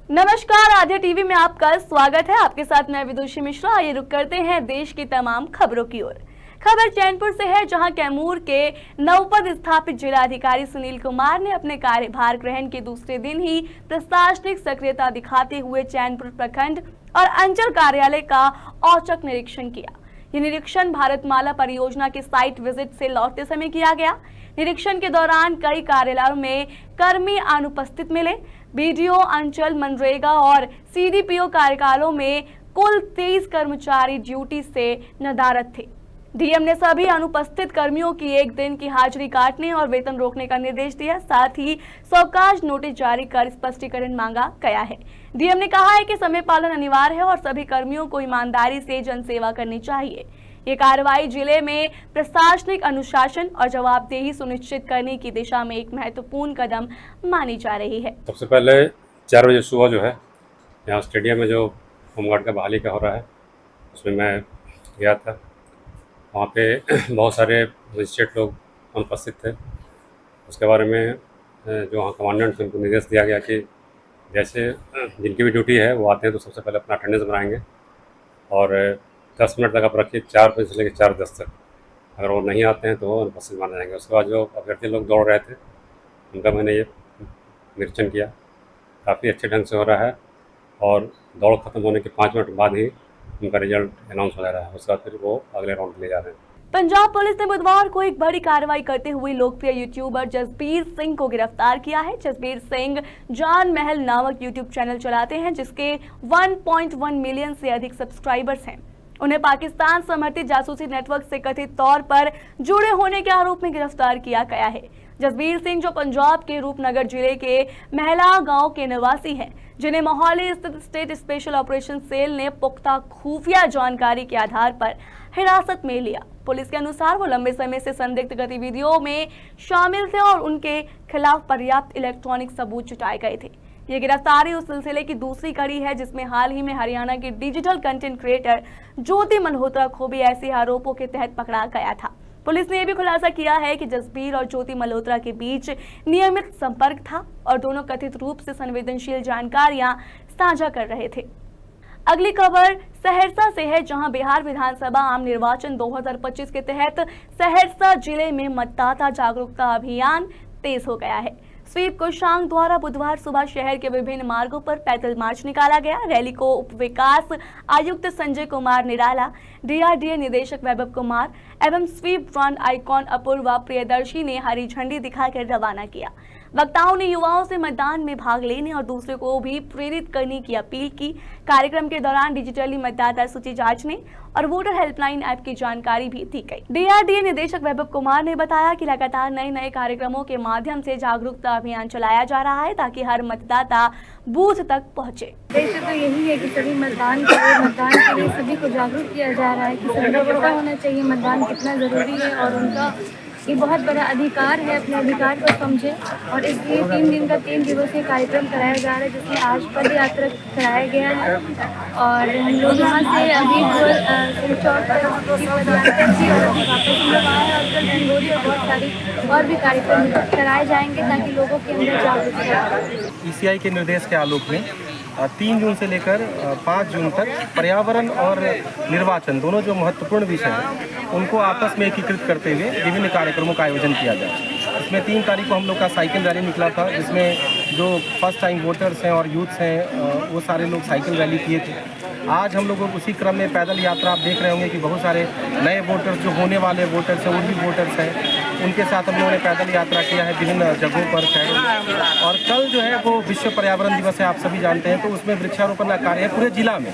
नमस्कार, आध्या टीवी में आपका स्वागत है। आपके साथ मैं विदुषी मिश्रा। आइए रुक करते हैं देश की तमाम खबरों की ओर। खबर चैनपुर से है, जहां कैमूर के नवपद स्थापित जिलाधिकारी सुनील कुमार ने अपने कार्यभार ग्रहण के दूसरे दिन ही प्रशासनिक सक्रियता दिखाते हुए चैनपुर प्रखंड और अंचल कार्यालय का औचक निरीक्षण किया। ये निरीक्षण भारतमाला परियोजना के साइट विजिट से लौटते समय किया गया। निरीक्षण के दौरान कई कार्यालयों में कर्मी अनुपस्थित मिले। बीडीओ, अंचल, मनरेगा और सीडीपीओ कार्यालयों में कुल 23 कर्मचारी ड्यूटी से नदारद थे। डीएम ने सभी अनुपस्थित कर्मियों की एक दिन की हाजिरी काटने और वेतन रोकने का निर्देश दिया। साथ ही सौकाज नोटिस जारी कर स्पष्टीकरण मांगा गया है। डीएम ने कहा है कि समय पालन अनिवार्य है और सभी कर्मियों को ईमानदारी से जनसेवा करनी चाहिए। ये कार्रवाई जिले में प्रशासनिक अनुशासन और जवाबदेही सुनिश्चित करने की दिशा में एक महत्वपूर्ण कदम मानी जा रही है। सबसे पहले 4 बजे सुबह जो है यहाँ स्टेडियम में जो होमगार्ड का बहाली का हो रहा है, उसमें मैं गया था। वहाँ पे बहुत सारे मजिस्ट्रेट लोग अनुपस्थित थे। उसके बारे में जो वहाँ कमांडेंट थे उनको निर्देश दिया गया कि जैसे जिनकी भी ड्यूटी है वो आते हैं तो सबसे पहले अपना अटेंडेंस बनाएंगे और 10 मिनट तक आप रखिए, 4 बजे से लेकर 4:10 तक। अगर वो नहीं आते हैं तो वो अनुपस्थित माने जाएंगे। उसके बाद जो अभ्यर्थी लोग दौड़ रहे थे उनका मैंने ये निरीक्षण किया। काफ़ी अच्छे ढंग से हो रहा है और दौड़ खत्म होने के 5 मिनट बाद ही उनका रिजल्ट अनाउंस हो जा रहा है। उसके बाद फिर वो अगले राउंड के लिए जा रहे हैं। पंजाब पुलिस ने बुधवार को एक बड़ी कार्रवाई करते हुए लोकप्रिय यूट्यूबर जसबीर सिंह को गिरफ्तार किया है। जसबीर सिंह जान महल नामक यूट्यूब चैनल चलाते हैं, जिसके 1.1 मिलियन से अधिक सब्सक्राइबर्स हैं। उन्हें पाकिस्तान समर्थित जासूसी नेटवर्क से कथित तौर पर जुड़े होने के आरोप में गिरफ्तार किया गया है। जसबीर सिंह, जो पंजाब के रूपनगर जिले के महला गांव के निवासी हैं, जिन्हें मोहाली स्थित स्टेट स्पेशल ऑपरेशन सेल ने पुख्ता खुफिया जानकारी के आधार पर हिरासत में लिया। पुलिस के अनुसार वो लंबे समय से संदिग्ध गतिविधियों में शामिल थे और उनके खिलाफ पर्याप्त इलेक्ट्रॉनिक सबूत जुटाए गए थे। ये गिरफ्तारी उस सिलसिले की दूसरी कड़ी है, जिसमें हाल ही में हरियाणा के डिजिटल कंटेंट क्रिएटर ज्योति मल्होत्रा को भी ऐसे आरोपों के तहत पकड़ा गया था। पुलिस ने यह भी खुलासा किया है कि जसबीर और ज्योति मल्होत्रा के बीच नियमित संपर्क था और दोनों कथित रूप से संवेदनशील जानकारियां साझा कर रहे थे। अगली खबर सहरसा से है, जहां बिहार विधानसभा आम निर्वाचन 2025 के तहत सहरसा जिले में मतदाता जागरूकता अभियान तेज हो गया है। स्वीप कोषांग द्वारा बुधवार सुबह शहर के विभिन्न मार्गों पर पैदल मार्च निकाला गया। रैली को उप विकास आयुक्त संजय कुमार निराला, डीआरडीए निदेशक वैभव कुमार एवं SVEEP brand icon Apoorva Priyadarshi ने हरी झंडी दिखाकर रवाना किया। वक्ताओं ने युवाओं से मतदान में भाग लेने और दूसरे को भी प्रेरित करने की अपील की। कार्यक्रम के दौरान डिजिटली मतदाता सूची जांचने और वोटर हेल्पलाइन ऐप की जानकारी भी दी गई। डीआरडीए निदेशक वैभव कुमार ने बताया कि लगातार नए कार्यक्रमों के माध्यम से जागरूकता अभियान चलाया जा रहा है, ताकि हर मतदाता बूथ तक पहुंचे। उद्देश्य तो यही है कि सभी मतदान करें। मतदान के लिए सभी को जागरूक किया जा रहा है कि सभी को पता होना चाहिए मतदान कितना ज़रूरी है और उनका ये बहुत बड़ा अधिकार है, अपने अधिकार को समझे। और इसलिए 3 दिन का 3 दिवसीय कार्यक्रम कराया जा रहा है, जिसमें आज पद यात्रा कराया गया है और हम लोग यहाँ से अभी चौक तक की पद यात्रा की और अभी वापस हम लोग आए और कल गंगोरी और बहुत सारी और भी कार्यक्रम कराए जाएंगे ताकि लोगों के अंदर जागरूकता। ईसीआई के निर्देश के आलोक में 3 जून से लेकर 5 जून तक पर्यावरण और निर्वाचन दोनों जो महत्वपूर्ण विषय हैं उनको आपस में एकीकृत करते हुए विभिन्न कार्यक्रमों का आयोजन किया जाए। इसमें 3 तारीख को हम लोग का साइकिल रैली निकला था, जिसमें जो फर्स्ट टाइम वोटर्स हैं और यूथ्स हैं वो सारे लोग साइकिल रैली किए थे। आज हम लोग उसी क्रम में पैदल यात्रा आप देख रहे होंगे कि बहुत सारे नए वोटर्स, जो होने वाले वोटर्स हैं, वो भी वोटर्स हैं, उनके साथ हम लोगों ने पैदल यात्रा किया है विभिन्न जगहों पर शहरों। और कल जो है वो विश्व पर्यावरण दिवस है, आप सभी जानते हैं, तो उसमें वृक्षारोपण का कार्य है पूरे जिला में।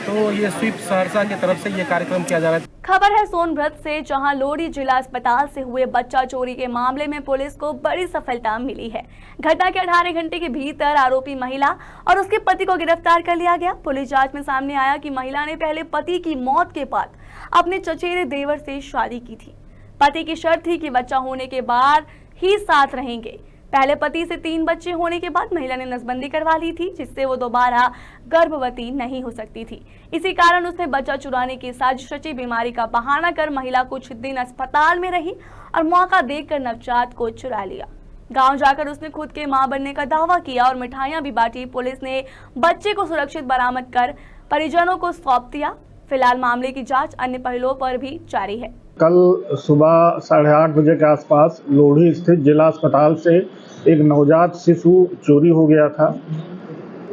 तो ये स्वीप सहरसा की तरफ से ये कार्यक्रम किया जा रहा है। खबर है सोनभद्र से, जहां लोरी जिला अस्पताल से हुए बच्चा चोरी के मामले में पुलिस को बड़ी सफलता मिली है। घटना के 18 घंटे के भीतर आरोपी महिला और उसके पति को गिरफ्तार कर लिया गया। पुलिस जांच में सामने आया कि महिला ने पहले पति की मौत के बाद अपने चचेरे देवर से शादी की थी। पति की शर्त थी कि बच्चा होने के बाद ही साथ रहेंगे। पहले पति से 3 बच्चे होने के बाद महिला ने नसबंदी करवा ली थी, जिससे वो दोबारा गर्भवती नहीं हो सकती थी। इसी कारण उसने बच्चा चुराने की साजिश रची। बीमारी का बहाना कर महिला कुछ दिन अस्पताल में रही और मौका देखकर नवजात को चुरा लिया। गांव जाकर उसने खुद के मां बनने का दावा किया और मिठाइयां भी बांटी। पुलिस ने बच्चे को सुरक्षित बरामद कर परिजनों को सौंप दिया। फिलहाल मामले की जांच अन्य पहलुओं पर भी जारी है। कल सुबह 8:30 बजे के आसपास लोढ़ी स्थित जिला अस्पताल से एक नवजात शिशु चोरी हो गया था,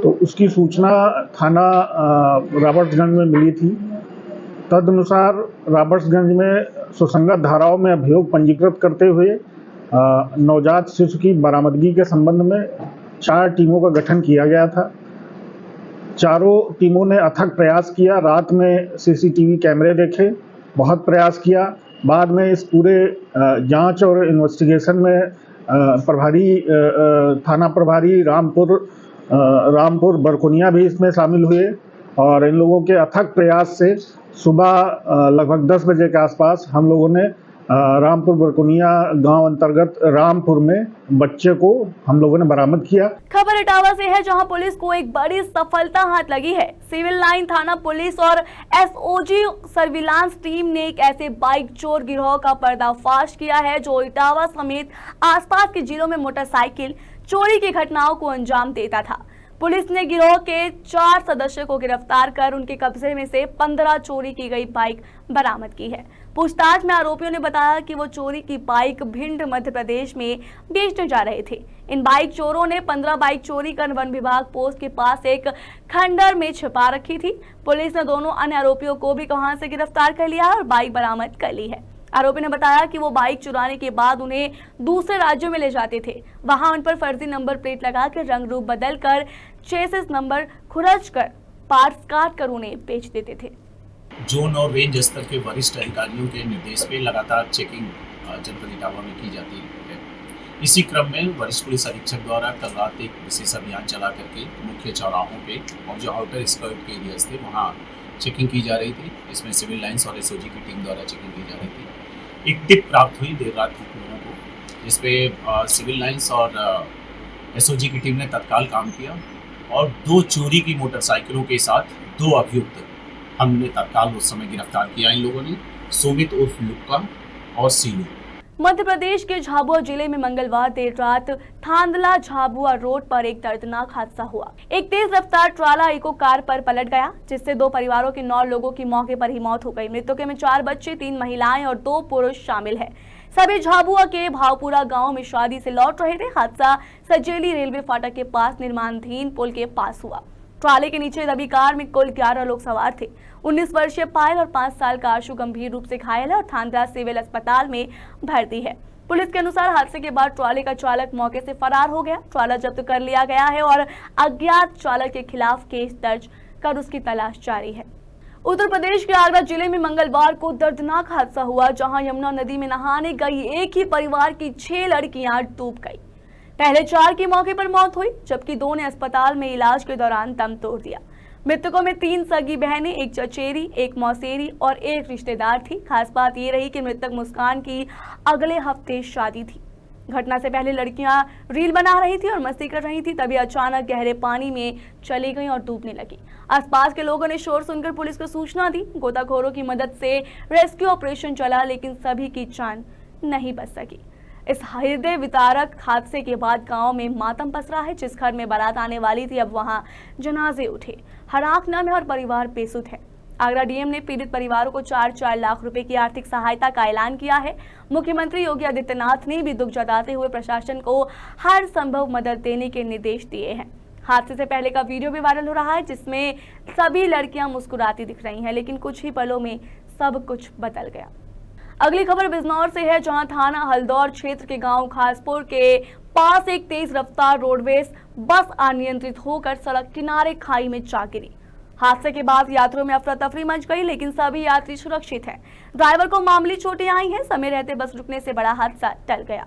तो उसकी सूचना थाना रॉबर्ट्सगंज में मिली थी। तदनुसार रॉबर्ट्सगंज में सुसंगत धाराओं में अभियोग पंजीकृत करते हुए नवजात शिशु की बरामदगी के संबंध में 4 टीमों का गठन किया गया था। चारों टीमों ने अथक प्रयास किया। रात में सीसीटीवी कैमरे देखे, बहुत प्रयास किया। बाद में इस पूरे जांच और इन्वेस्टिगेशन में थाना प्रभारी रामपुर बरकुनिया भी इसमें शामिल हुए और इन लोगों के अथक प्रयास से सुबह लगभग 10 बजे के आसपास हम लोगों ने रामपुर बरकुनिया गांव अंतर्गत रामपुर में बच्चे को हम लोगों ने बरामद किया। खबर इटावा से है, जहां पुलिस को एक बड़ी सफलता हाथ लगी है। सिविल लाइन थाना पुलिस और एसओजी सर्विलांस टीम ने एक ऐसे बाइक चोर गिरोह का पर्दाफाश किया है जो इटावा समेत आसपास के जिलों में मोटरसाइकिल चोरी की घटनाओं को अंजाम देता था। पुलिस ने गिरोह के 4 सदस्यों को गिरफ्तार कर उनके कब्जे में से 15 चोरी की गई बाइक बरामद की है। पूछताछ में आरोपियों ने बताया कि वो चोरी की बाइक भिंड मध्य प्रदेश में बेचने जा रहे थे। इन बाइक चोरों ने 15 बाइक चोरी कर वन विभाग पोस्ट के पास एक खंडर में छिपा रखी थी। पुलिस ने दोनों अन्य आरोपियों को भी वहां से गिरफ्तार कर लिया और बाइक बरामद कर ली है। आरोपी ने बताया कि वो बाइक चुराने के बाद उन्हें दूसरे राज्यों में ले जाते थे। वहां उन पर फर्जी नंबर प्लेट लगाकर रंग रूप बदल कर चेसिस नंबर खुरच कर पार्ट्स काट कर उन्हें बेच देते थे। जोन और रेंज स्तर के वरिष्ठ अधिकारियों के निर्देश पे लगातार चेकिंग जनपद इटावा में की जाती है। इसी क्रम में वरिष्ठ पुलिस अधीक्षक द्वारा कल रात एक विशेष अभियान चला करके मुख्य चौराहों पे और जो आउटर स्कर्ट के एरियाज थे वहाँ चेकिंग की जा रही थी। इसमें सिविल लाइन्स और एसओजी की टीम द्वारा चेकिंग की जा रही थी। एक टिप प्राप्त हुई देर रात लोगों को, जिसपे सिविल लाइन्स और एसओजी की टीम ने तत्काल काम किया और 2 चोरी की मोटरसाइकिलों के साथ 2 अभियुक्त हमने तत्काल उस समय गिरफ्तार किया। इन लोगों ने सुमित उर्फ लुक्का और सीलू। मध्य प्रदेश के झाबुआ जिले में मंगलवार देर रात थांदला झाबुआ रोड पर एक दर्दनाक हादसा हुआ। एक तेज रफ्तार ट्राला इको कार पर पलट गया, जिससे 2 परिवारों के 9 लोगों की मौके पर ही मौत हो गई। मृतकों में 4 बच्चे, 3 महिलाएं और 2 पुरुष शामिल है। सभी झाबुआ के भावपुरा गांव में शादी से लौट रहे थे। हादसा सजेली रेलवे फाटक के पास निर्माणाधीन पुल के पास हुआ। ट्राले के नीचे दबी कार में कुल 11 लोग सवार थे। 19 वर्षीय पायल और 5 साल का आशु गंभीर रूप से घायल है और थांदला सिविल अस्पताल में भर्ती है। पुलिस के अनुसार हादसे के बाद ट्राले का चालक मौके से फरार हो गया। ट्राला जब्त कर लिया गया है और अज्ञात चालक के खिलाफ केस दर्ज कर उसकी तलाश जारी है। उत्तर प्रदेश के आगरा जिले में मंगलवार को दर्दनाक हादसा हुआ, जहां यमुना नदी में नहाने गई एक ही परिवार की 6 लड़कियां डूब गई। पहले 4 की मौके पर मौत हुई, जबकि 2 ने अस्पताल में इलाज के दौरान दम तोड़ दिया। मृतकों में 3 सगी बहनें, एक चचेरी, एक मौसेरी और एक रिश्तेदार थी। खास बात ये रही कि मृतक मुस्कान की अगले हफ्ते शादी थी। घटना से पहले लड़कियां रील बना रही थी और मस्ती कर रही थी, तभी अचानक गहरे पानी में चली गईं और डूबने लगी। आसपास के लोगों ने शोर सुनकर पुलिस को सूचना दी। गोताखोरों की मदद से रेस्क्यू ऑपरेशन चला, लेकिन सभी की जान नहीं बच सकी। इस हृदय विदारक हादसे के बाद गांव में मातम पसरा है। जिस घर में बारात आने वाली थी, अब वहां जनाजे उठे, हराकनामे और परिवार बेसुध है। आगरा डीएम ने पीड़ित परिवारों को 4-4 लाख रुपए की आर्थिक सहायता का ऐलान किया है। मुख्यमंत्री योगी आदित्यनाथ ने भी दुख जताते हुए प्रशासन को हर संभव मदद देने के निर्देश दिए हैं। हादसे से पहले का वीडियो भी वायरल हो रहा है, जिसमें सभी लड़कियां मुस्कुराती दिख रही हैं, लेकिन कुछ ही पलों में सब कुछ बदल गया। अगली खबर बिजनौर से है, जहां थाना हल्दौर क्षेत्र के गांव खासपुर के पास एक तेज रफ्तार रोडवेज बस अनियंत्रित होकर सड़क किनारे खाई में जा गिरी। हादसे के बाद यात्रियों में अफरा तफरी मच गई, लेकिन सभी यात्री सुरक्षित हैं। ड्राइवर को मामूली चोटें आई हैं। समय रहते बस रुकने से बड़ा हादसा टल गया।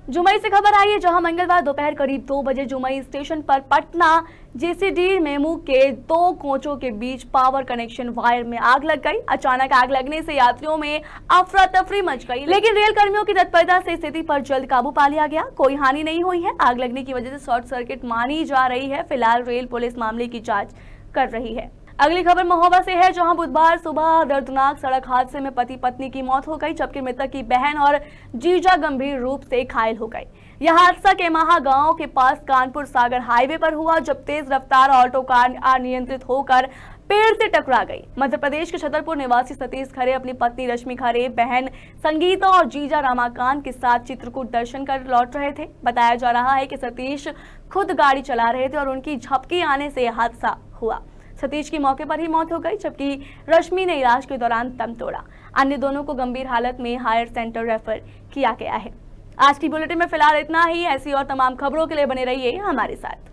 जुमई से खबर आई है, जहां मंगलवार दोपहर करीब 2 बजे जुमई स्टेशन पर पटना जेसीडी मेमू के 2 कोचों के बीच पावर कनेक्शन वायर में आग लग गई। अचानक आग लगने से यात्रियों में अफरा तफरी मच गई, लेकिन रेल कर्मियों की तत्परता से स्थिति पर जल्द काबू पा लिया गया। कोई हानि नहीं हुई है। आग लगने की वजह से शॉर्ट सर्किट मानी जा रही है। फिलहाल रेल पुलिस मामले की जाँच कर रही है। अगली खबर महोबा से है, जहां बुधवार सुबह दर्दनाक सड़क हादसे में पति पत्नी की मौत हो गई, जबकि मृतक की बहन और जीजा गंभीर रूप से घायल हो गई। यह हादसा केमाहा गांव के पास कानपुर सागर हाईवे पर हुआ, जब तेज रफ्तार ऑटो कार अनियंत्रित होकर पेड़ से टकरा गई। मध्य प्रदेश के छतरपुर निवासी सतीश खरे अपनी पत्नी रश्मि खरे, बहन संगीता और जीजा रमाकांत के साथ चित्रकूट दर्शन कर लौट रहे थे। बताया जा रहा है कि सतीश खुद गाड़ी चला रहे थे और उनकी झपकी आने से यह हादसा हुआ। सतीश की मौके पर ही मौत हो गई, जबकि रश्मि ने इलाज के दौरान दम तोड़ा। अन्य दोनों को गंभीर हालत में हायर सेंटर रेफर किया गया है। आज की बुलेटिन में फिलहाल इतना ही। ऐसी और तमाम खबरों के लिए बने रहिए हमारे साथ।